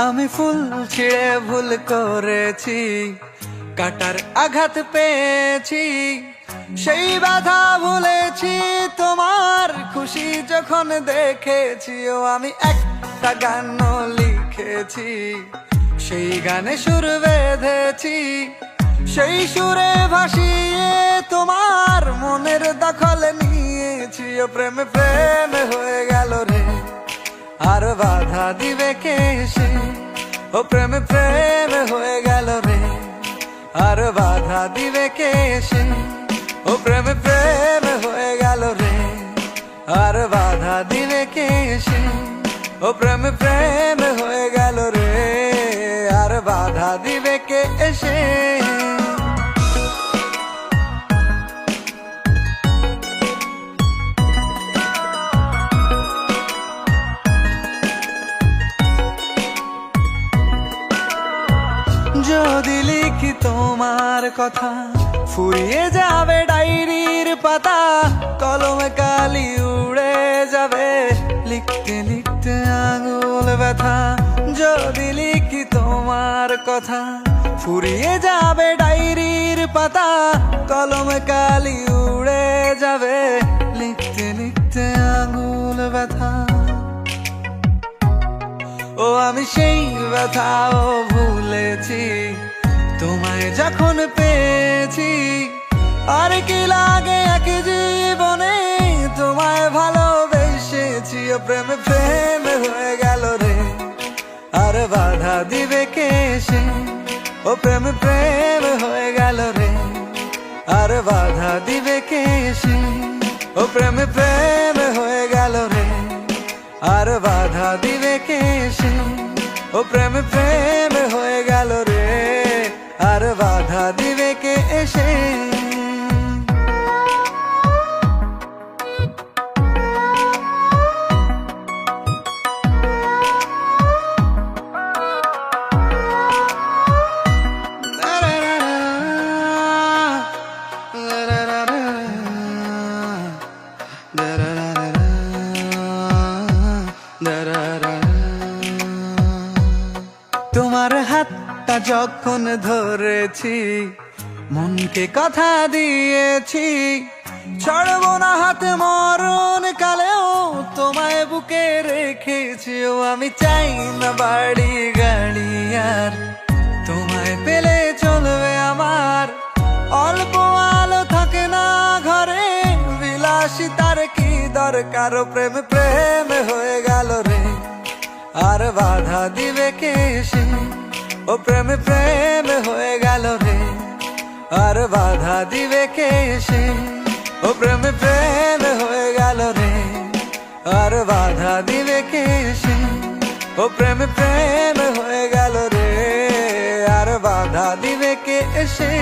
আমি ফুল ছিঁড়ে ভুল করেছি, কাটার আঘাত পেয়েছি, সেই বাধা ভুলেছি তোমার খুশি যখন দেখেছি। ও আমি একটা গান লিখেছি, সেই গানে সুর বেঁধেছি, সেই সুরে ভাসিয়ে তোমার মনের দখল নিয়েছি। ও প্রেমে প্রেমে হয়ে গেল রে, আর বাধা দিবে কে সে? ও প্রেমে প্রেমে হয়ে গেল রে, আর বাধা দিবে কে সে? ও প্রেমে প্রেমে হয়ে গেল রে, আর বাধা দিবে কে সে? ও প্রেমে প্রেমে হয়ে গেল রে, আর বাধা দিবে কে এসে? যদি লিখি তোমার কথা, ফুরিয়ে যাবে ডায়েরির পাতা, কলমে কালি উড়ে যাবে, লিখতে লিখতে আঙুল ব্যথা। যদি লিখি তোমার কথা, ফুরিয়ে যাবে ডায়েরির পাতা, কলমে কালি উড়ে যাবে, লিখতে লিখতে আঙুল ব্যথা। ও আমি সেই ব্যথাও ভুলেছি, তোমায় যখন পেয়েছি। আর কি লাগে এক জীবনে, তোমায় ভালোবেসেছি। ও প্রেমে প্রেমে হয়ে গেল রে, আর বাধা দিবে কে সে? ও প্রেমে প্রেমে হয়ে গেল রে, আর বাধা দিবে কে সে? ও প্রেমে প্রেমে হয়ে গেল রে, আর বাধা দিবে কে সে? ও প্রেমে প্রেমে হয়ে গেল রে, আর বাধা দিবে কে এসে? তোমার হাতটা যখন ধরেছি, মনকে কথা দিয়েছি, ছাড়বো না হাতে মরণ কালেও তোমায় বুকে রেখেছি। ও আমি চাই না বাড়ি গাড়ি আর, তোমায় পেলে চলবে আমার। অল্প আলো থাকে না ঘরে, বিলাসিতার কি দরকার? ও প্রেমে প্রেমে হয়ে গেল রে, আর বাধা দিবে কে সে? ও প্রেমে প্রেমে হয়ে গেল রে, আর বাধা দিবে কে সে? ও প্রেমে প্রেমে হয়ে গেল রে, আর বাধা দিবে কে সে? ও প্রেমে প্রেমে হয়ে গেল রে, আর বাধা দিবে কে এসে?